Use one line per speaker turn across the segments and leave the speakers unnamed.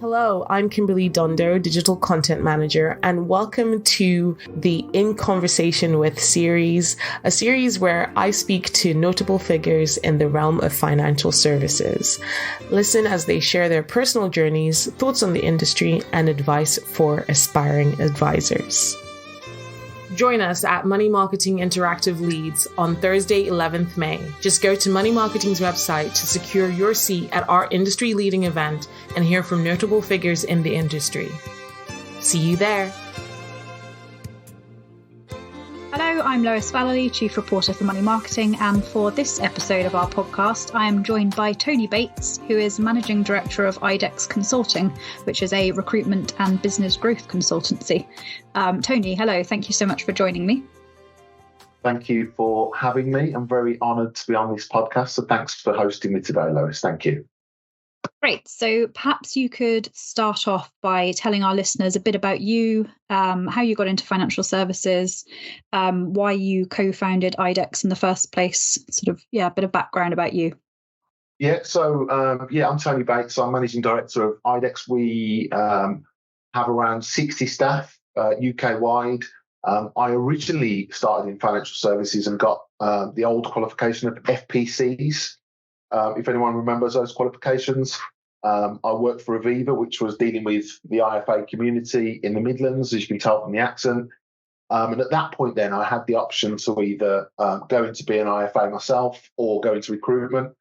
Hello, I'm Kimberly Dondo, Digital Content Manager, and welcome to the In Conversation With series, a series where I speak to notable figures in the realm of financial services. Listen as they share their personal journeys, thoughts on the industry, and advice for aspiring advisors. Join us at Money Marketing Interactive Leads on Thursday, 11th May. Just go to Money Marketing's website to secure your seat at our industry-leading event and hear from notable figures in the industry. See you there.
Hello, I'm Lois Vallely, Chief Reporter for Money Marketing, and for this episode of our podcast, I am joined by Tony Bates, who is Managing Director of Idex Consulting, which is a recruitment and business growth consultancy. Tony, hello, thank you so much for joining me.
Thank you for having me. I'm very honoured to be on this podcast, so thanks for hosting me today, Lois. Thank you.
Great. So perhaps you could start off by telling our listeners a bit about you, how you got into financial services, why you co-founded Idex in the first place, a bit of background about you.
I'm Tony Bates. I'm Managing Director of Idex. We have around 60 staff UK-wide. I originally started in financial services and got the old qualification of FPCs. If anyone remembers those qualifications, I worked for Aviva, which was dealing with the IFA community in the Midlands, as you can tell from the accent. And at that point then, I had the option to either go into be an IFA myself or go into recruitment.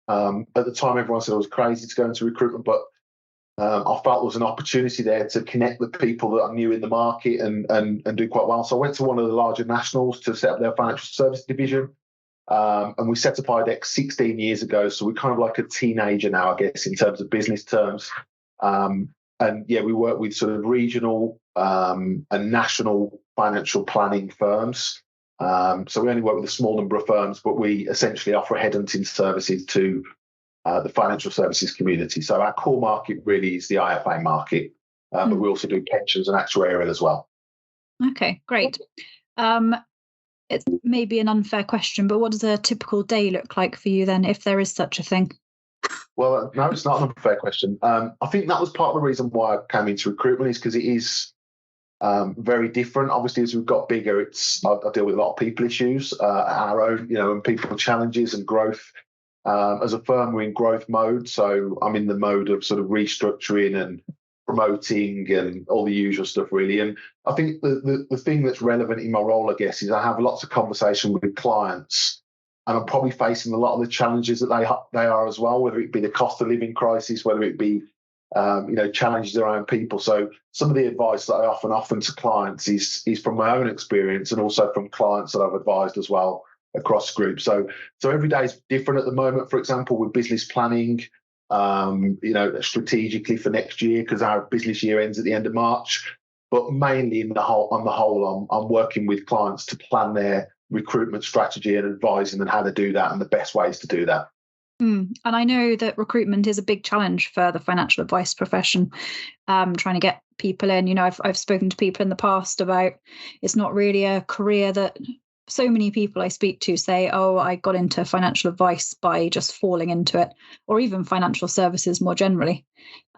At the time, everyone said I was crazy to go into recruitment, but I felt there was an opportunity there to connect with people that I knew in the market and do quite well. So I went to one of the larger nationals to set up their financial service division. And we set up Idex 16 years ago, so we're kind of like a teenager now, I guess, in terms of business terms. We work with sort of regional and national financial planning firms. So we only work with a small number of firms, but we essentially offer headhunting services to the financial services community. So our core market really is the IFA market, but we also do pensions and actuarial as well.
Okay, great. It may be an unfair question, but what does a typical day look like for you then, if there is such a thing?
Well, no, it's not an unfair question. I think that was part of the reason why I came into recruitment, is because it is very different. Obviously, as we've got bigger, I deal with a lot of people issues, our own, and people challenges and growth. As a firm, we're in growth mode, so I'm in the mode of sort of restructuring and promoting and all the usual stuff, really. And I think the thing that's relevant in my role, I guess, is I have lots of conversation with clients, and I'm probably facing a lot of the challenges that they are as well, whether it be the cost of living crisis, whether it be challenges around people. So some of the advice that I often offer to clients is from my own experience and also from clients that I've advised as well across groups. So every day is different at the moment. For example, with business planning, strategically for next year, because our business year ends at the end of March. But mainly on the whole, I'm working with clients to plan their recruitment strategy and advising them how to do that and the best ways to do that.
And I know that recruitment is a big challenge for the financial advice profession, trying to get people in. I've spoken to people in the past about it's not really a career that so many people I speak to say, oh, I got into financial advice by just falling into it, or even financial services more generally.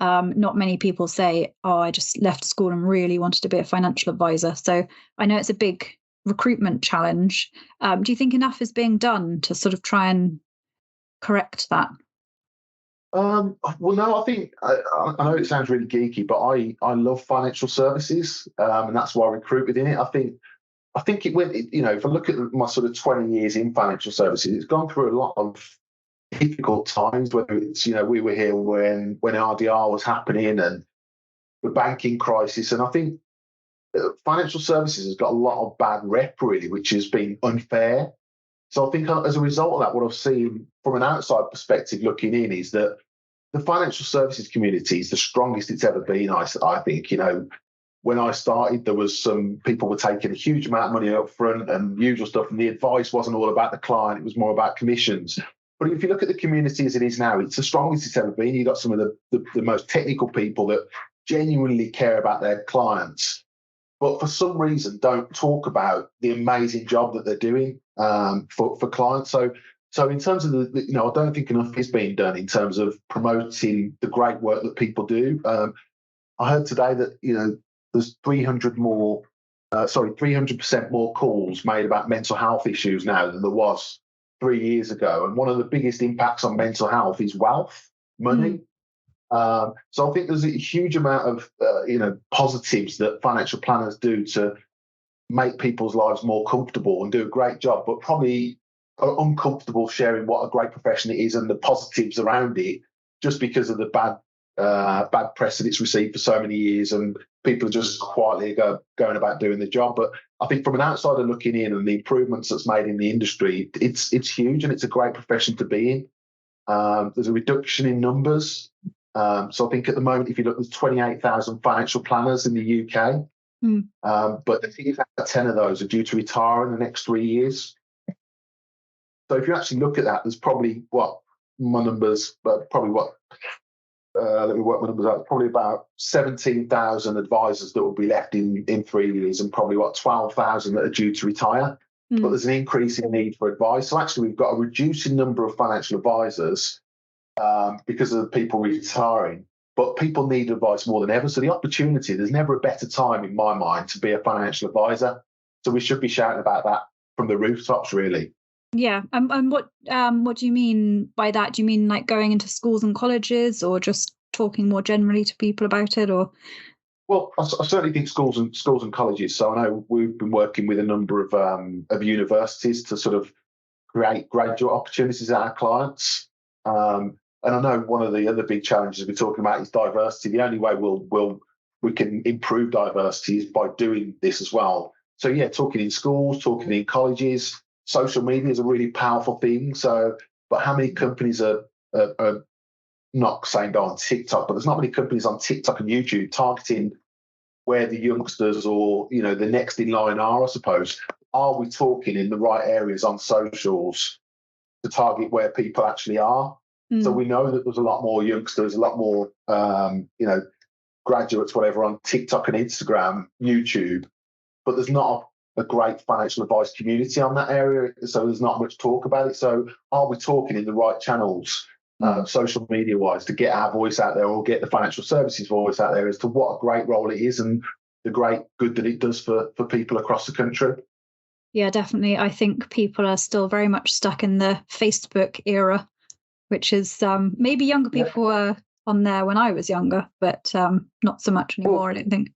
Not many people say, oh, I just left school and really wanted to be a financial advisor. So I know it's a big recruitment challenge. Do you think enough is being done to sort of try and correct that?
Well, no, I think I know it sounds really geeky, but I love financial services, and that's why I recruit within it. I think it went, if I look at my sort of 20 years in financial services, it's gone through a lot of difficult times, whether it's, we were here when RDR was happening and the banking crisis. And I think financial services has got a lot of bad rep, really, which has been unfair. So I think as a result of that, what I've seen from an outside perspective looking in is that the financial services community is the strongest it's ever been, I think. When I started, there was some people were taking a huge amount of money up front and usual stuff, and the advice wasn't all about the client, it was more about commissions. But if you look at the community as it is now, it's the strongest it's ever been. You've got some of the most technical people that genuinely care about their clients, but for some reason don't talk about the amazing job that they're doing for clients. So So in terms of I don't think enough is being done in terms of promoting the great work that people do. I heard today that there's 300% more calls made about mental health issues now than there was 3 years ago. And one of the biggest impacts on mental health is wealth, money. So I think there's a huge amount of positives that financial planners do to make people's lives more comfortable and do a great job, but probably are uncomfortable sharing what a great profession it is and the positives around it, just because of the bad press that it's received for so many years, and people are just quietly going about doing the job. But I think from an outsider looking in and the improvements that's made in the industry, it's huge, and it's a great profession to be in. There's a reduction in numbers. So I think at the moment, if you look, there's 28,000 financial planners in the UK, but I think about 10 of those are due to retire in the next 3 years. So if you actually look at that, there's probably let me work my numbers out. Probably about 17,000 advisors that will be left in 3 years, and probably 12,000 that are due to retire. But there's an increase in need for advice. So actually, we've got a reducing number of financial advisors because of the people retiring. But people need advice more than ever. So the opportunity, there's never a better time in my mind to be a financial advisor. So we should be shouting about that from the rooftops, really.
Yeah, and what do you mean by that? Do you mean like going into schools and colleges, or just talking more generally to people about it? Or
well, I certainly think schools and colleges. So I know we've been working with a number of universities to sort of create graduate opportunities at our clients. And I know one of the other big challenges we're talking about is diversity. The only way we can improve diversity is by doing this as well. So yeah, talking in schools, talking in colleges. Social media is a really powerful thing. So, but how many companies are not saying go on TikTok, but there's not many companies on TikTok and YouTube targeting where the youngsters or the next in line are, I suppose. Are we talking in the right areas on socials to target where people actually are? So we know that there's a lot more youngsters, a lot more graduates, whatever, on TikTok and Instagram, YouTube, but there's not a great financial advice community on that area, so there's not much talk about it. So are we talking in the right channels, social media wise, to get our voice out there, or get the financial services voice out there as to what a great role it is and the great good that it does for people across the country?
Yeah, definitely. I think people are still very much stuck in the Facebook era, which is maybe younger people were on there when I was younger, but not so much anymore, I don't think.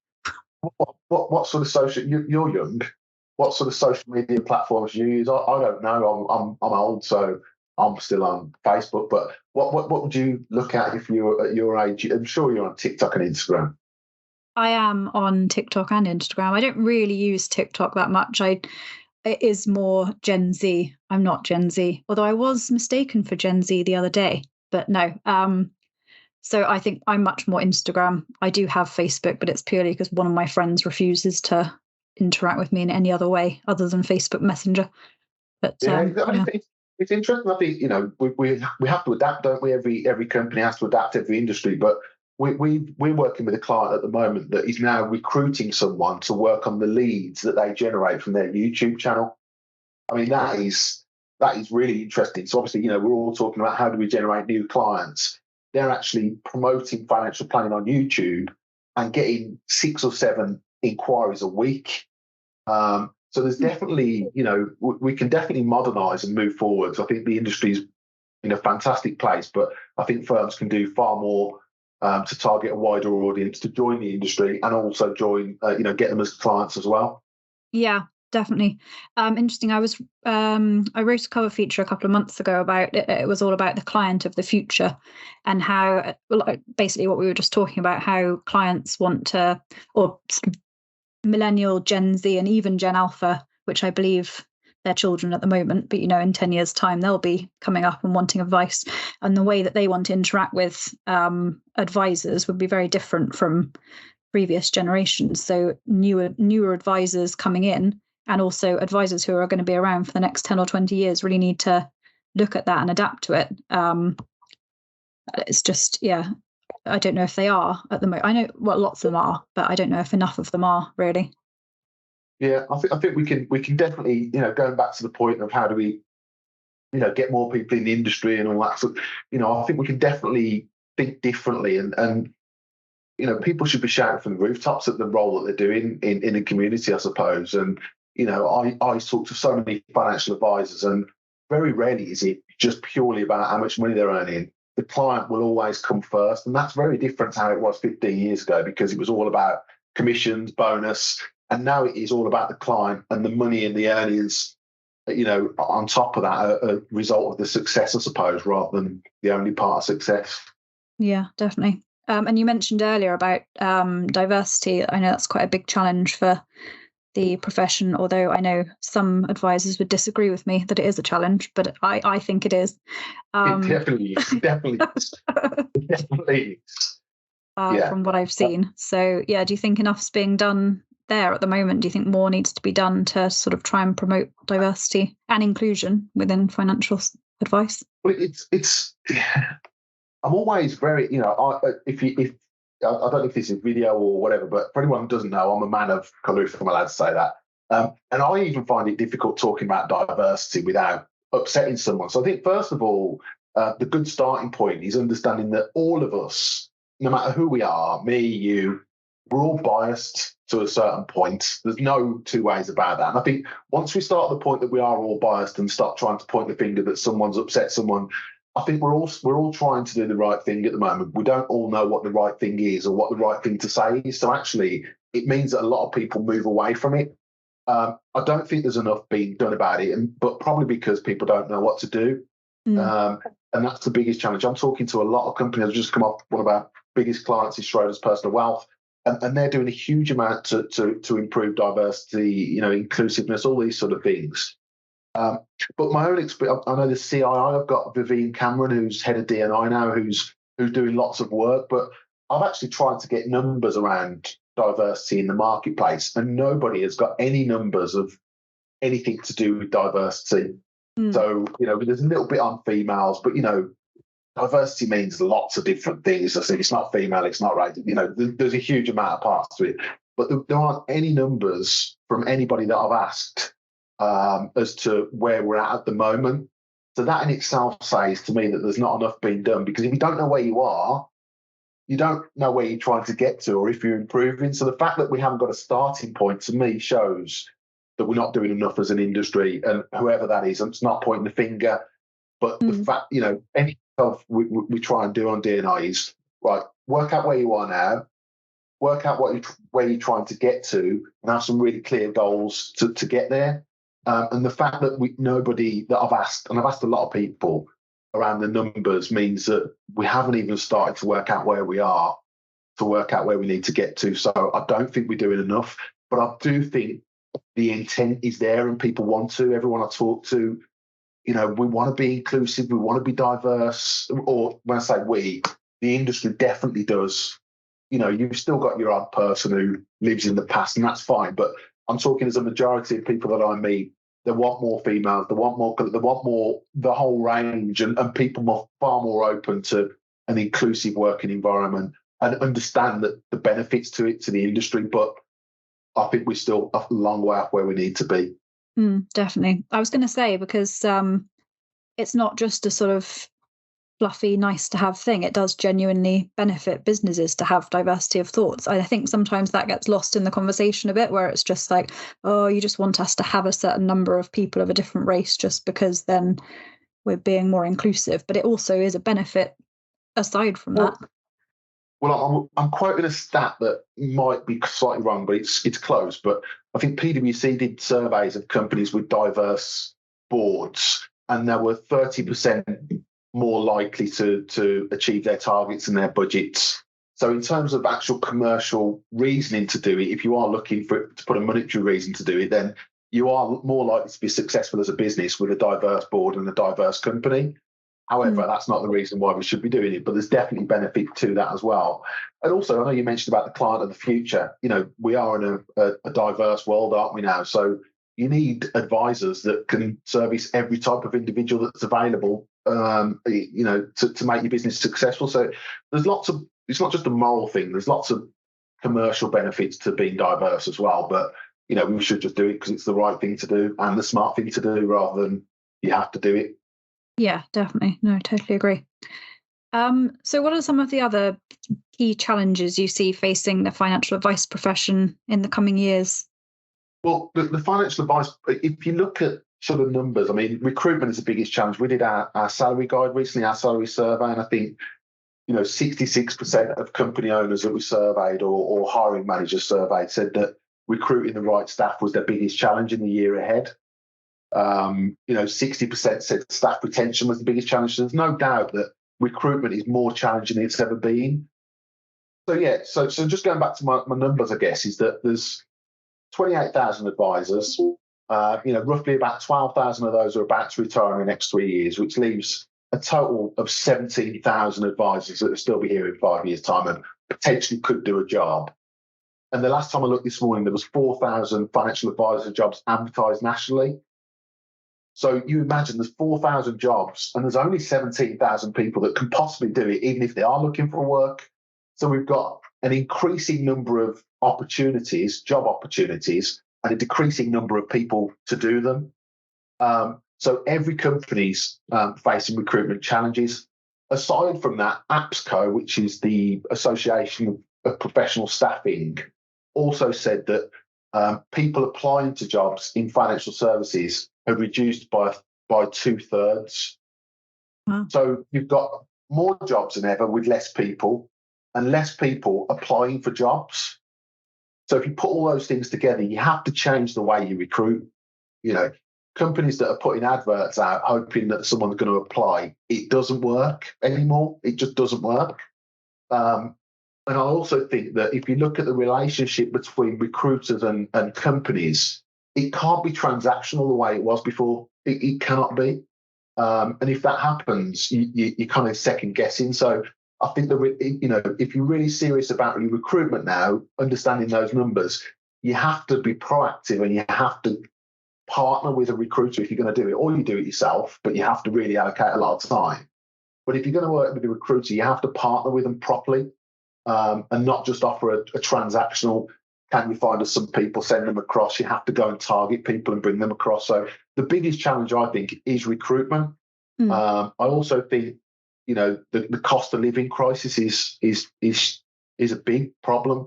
What sort of social? You're young. What sort of social media platforms do you use? I don't know. I'm old, so I'm still on Facebook. But what would you look at if you were at your age? I'm sure you're on TikTok and Instagram.
I am on TikTok and Instagram. I don't really use TikTok that much. It is more Gen Z. I'm not Gen Z, although I was mistaken for Gen Z the other day. But no. So I think I'm much more Instagram. I do have Facebook, but it's purely because one of my friends refuses to interact with me in any other way other than Facebook Messenger. But
it's interesting. I think we have to adapt, don't we? Every company has to adapt, every industry. But we're working with a client at the moment that is now recruiting someone to work on the leads that they generate from their YouTube channel. I mean, that is really interesting. So obviously, we're all talking about how do we generate new clients. They're actually promoting financial planning on YouTube and getting 6 or 7 inquiries a week. So there's definitely, we can definitely modernise and move forwards. I think the industry's in a fantastic place, but I think firms can do far more to target a wider audience to join the industry, and also join, get them as clients as well.
Yeah, definitely. Interesting. I wrote a cover feature a couple of months ago about it. It was all about the client of the future, and how, basically what we were just talking about, how clients want to, or millennial, Gen Z, and even Gen Alpha, which I believe they're children at the moment, but in 10 years' time they'll be coming up and wanting advice, and the way that they want to interact with advisors would be very different from previous generations. So newer advisors coming in, and also advisors who are going to be around for the next 10 or 20 years, really need to look at that and adapt to it. It's just, I don't know if they are at the moment. I know lots of them are, but I don't know if enough of them are really.
Yeah, I think we can definitely, going back to the point of how do we get more people in the industry and all that. So, I think we can definitely think differently, and people should be shouting from the rooftops at the role that they're doing in the community, I suppose. And I talk to so many financial advisors, and very rarely is it just purely about how much money they're earning. The client will always come first, and that's very different to how it was 15 years ago, because it was all about commissions, bonus, and now it is all about the client and the money and the earnings. On top of that, a result of the success, I suppose, rather than the only part of success.
Yeah, definitely. And you mentioned earlier about diversity. I know that's quite a big challenge for the profession, although I know some advisors would disagree with me that it is a challenge, but I think it is.
It definitely is. Definitely is.
From what I've seen. So, do you think enough's being done there at the moment? Do you think more needs to be done to sort of try and promote diversity and inclusion within financial advice?
Well, it's. I'm always very, if I don't know if this is video or whatever, but for anyone who doesn't know, I'm a man of colour, if I'm allowed to say that. And I even find it difficult talking about diversity without upsetting someone. So I think, first of all, the good starting point is understanding that all of us, no matter who we are, me, you, we're all biased to a certain point. There's no two ways about that. And I think once we start at the point that we are all biased and start trying to point the finger that someone's upset someone, I think we're all trying to do the right thing at the moment. We don't all know what the right thing is or what the right thing to say is. So actually, it means that a lot of people move away from it. I don't think there's enough being done about it, but probably because people don't know what to do. And that's the biggest challenge. I'm talking to a lot of companies. I've just come off one of our biggest clients is Schroders Personal Wealth, and they're doing a huge amount to improve diversity, inclusiveness, all these sort of things. But my own experience, I know the CII, I've got Vivian Cameron, who's head of D&I now, who's doing lots of work, but I've actually tried to get numbers around diversity in the marketplace, and nobody has got any numbers of anything to do with diversity. So, there's a little bit on females, but, diversity means lots of different things. I think it's not female, it's not right. There's a huge amount of parts to it, but there aren't any numbers from anybody that I've asked as to where we're at the moment. So that in itself says to me that there's not enough being done, because if you don't know where you are, you don't know where you're trying to get to or if you're improving. So the fact that we haven't got a starting point, to me, shows that we're not doing enough as an industry, and whoever that is, it's not pointing the finger, but the fact, any stuff we try and do on D&I is, right, work out where you are now, work out where you're trying to get to, and have some really clear goals to get there. And the fact that nobody that I've asked, and I've asked a lot of people around the numbers, means that we haven't even started to work out where we are, to work out where we need to get to. So I don't think we're doing enough, but I do think the intent is there and people want to. Everyone I talk to, we want to be inclusive, we want to be diverse, or when I say we, the industry definitely does. You've still got your odd person who lives in the past, and that's fine, but I'm talking as a majority of people that I meet, they want more females, they want more, the whole range, and people are far more open to an inclusive working environment and understand that the benefits to the industry. But I think we're still a long way off where we need to be.
Definitely. I was going to say, because it's not just a sort of fluffy, nice to have thing. It does genuinely benefit businesses to have diversity of thoughts. I think sometimes that gets lost in the conversation a bit, where it's just like, oh, you just want us to have a certain number of people of a different race just because then we're being more inclusive. But it also is a benefit aside from that.
Well, I'm quoting a stat that might be slightly wrong, but it's close. But I think PwC did surveys of companies with diverse boards, and there were 30% more likely to achieve their targets and their budgets. So in terms of actual commercial reasoning to do it, if you are looking to put a monetary reason to do it, then you are more likely to be successful as a business with a diverse board and a diverse company. However, that's not the reason why we should be doing it, but there's definitely benefit to that as well. And also, I know you mentioned about the client of the future. We are in a diverse world, aren't we now? So you need advisors that can service every type of individual that's available, to make your business successful. So there's it's not just a moral thing. There's lots of commercial benefits to being diverse as well. But, we should just do it because it's the right thing to do and the smart thing to do, rather than you have to do it.
Yeah, definitely. No, totally agree. So what are some of the other key challenges you see facing the financial advice profession in the coming years?
Well, the financial advice, if you look at sort of numbers, I mean, recruitment is the biggest challenge. We did our salary guide recently, our salary survey, and I think 66% of company owners that we surveyed or hiring managers surveyed said that recruiting the right staff was their biggest challenge in the year ahead. 60% said staff retention was the biggest challenge. So there's no doubt that recruitment is more challenging than it's ever been. So just going back to my numbers, I guess, is that there's 28,000 advisors. Roughly about 12,000 of those are about to retire in the next 3 years, which leaves a total of 17,000 advisors that will still be here in 5 years' time and potentially could do a job. And the last time I looked this morning, there was 4,000 financial advisor jobs advertised nationally. So you imagine there's 4,000 jobs and there's only 17,000 people that can possibly do it, even if they are looking for work. So we've got an increasing number of opportunities, job opportunities, and a decreasing number of people to do them. So every company's facing recruitment challenges. Aside from that, APSCO, which is the Association of Professional Staffing, also said that people applying to jobs in financial services have reduced by 2/3.
Wow.
So you've got more jobs than ever with less people and less people applying for jobs. So if you put all those things together, you have to change the way you recruit. Companies that are putting adverts out hoping that someone's going to apply, it doesn't work anymore. It just doesn't work. And I also think that if you look at the relationship between recruiters and companies, it can't be transactional the way it was before. It cannot be. And if that happens, you're kind of second guessing. So I think that, if you're really serious about your recruitment now, understanding those numbers, you have to be proactive and you have to partner with a recruiter if you're going to do it, or you do it yourself, but you have to really allocate a lot of time. But if you're going to work with a recruiter, you have to partner with them properly and not just offer a transactional, can you find us some people, send them across. You have to go and target people and bring them across. So the biggest challenge, I think, is recruitment. I also think, the cost of living crisis is a big problem,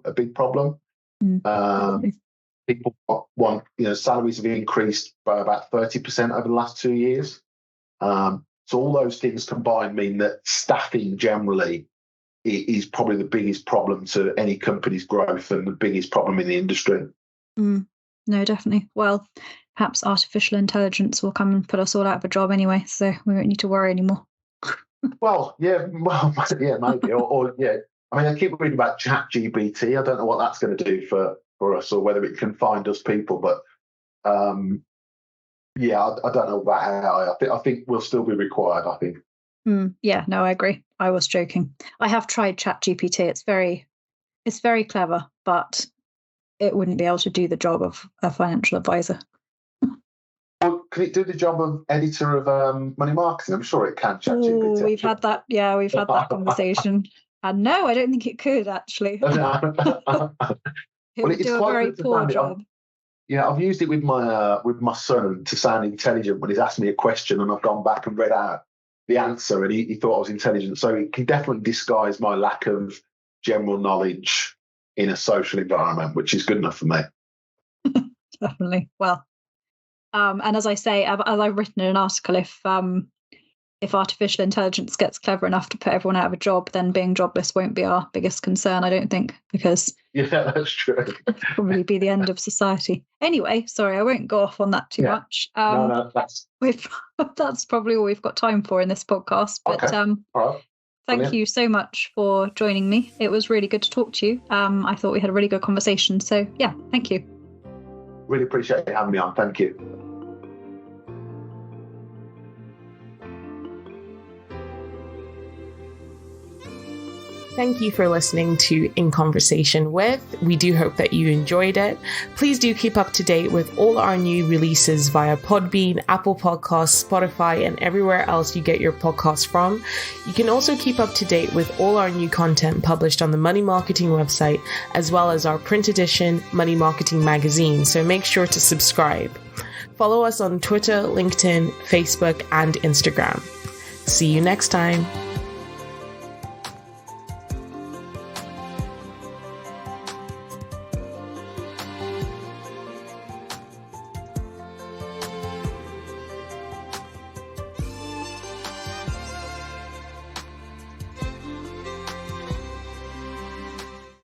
People want, salaries have increased by about 30% over the last 2 years. So all those things combined mean that staffing generally is probably the biggest problem to any company's growth and the biggest problem in the industry.
No, definitely. Well, perhaps artificial intelligence will come and put us all out of a job anyway, so we won't need to worry anymore.
Yeah, maybe. or I mean, I keep reading about ChatGPT. I don't know what that's going to do for us or whether it can find us people, but I don't know about AI. I think we'll still be required, I think.
Yeah, no, I agree. I was joking. I have tried ChatGPT. It's very clever, but it wouldn't be able to do the job of a financial advisor.
Well, can it do the job of editor of money marketing? I'm sure it can. ChatGPT.
We've had that. Yeah, we've had that conversation. And no, I don't think it could actually. It would do a very poor job.
I've used it with my son to sound intelligent when he's asked me a question, and I've gone back and read out the answer, and he thought I was intelligent. So it can definitely disguise my lack of general knowledge in a social environment, which is good enough for me.
Definitely. Well, and as I say, as I've written in an article, if artificial intelligence gets clever enough to put everyone out of a job, then being jobless won't be our biggest concern, I don't think, because
that's true.
It'll probably be the end of society. Anyway, sorry, I won't go off on that too much.
No,
that's probably all we've got time for in this podcast. But
okay. All right.
Thank you so much for joining me. It was really good to talk to you. I thought we had a really good conversation. So yeah, thank you.
Really appreciate you having me on. Thank you.
Thank you for listening to In Conversation With. We do hope that you enjoyed it. Please do keep up to date with all our new releases via Podbean, Apple Podcasts, Spotify, and everywhere else you get your podcasts from. You can also keep up to date with all our new content published on the Money Marketing website, as well as our print edition Money Marketing magazine, so make sure to subscribe. Follow us on Twitter, LinkedIn, Facebook, and Instagram. See you next time.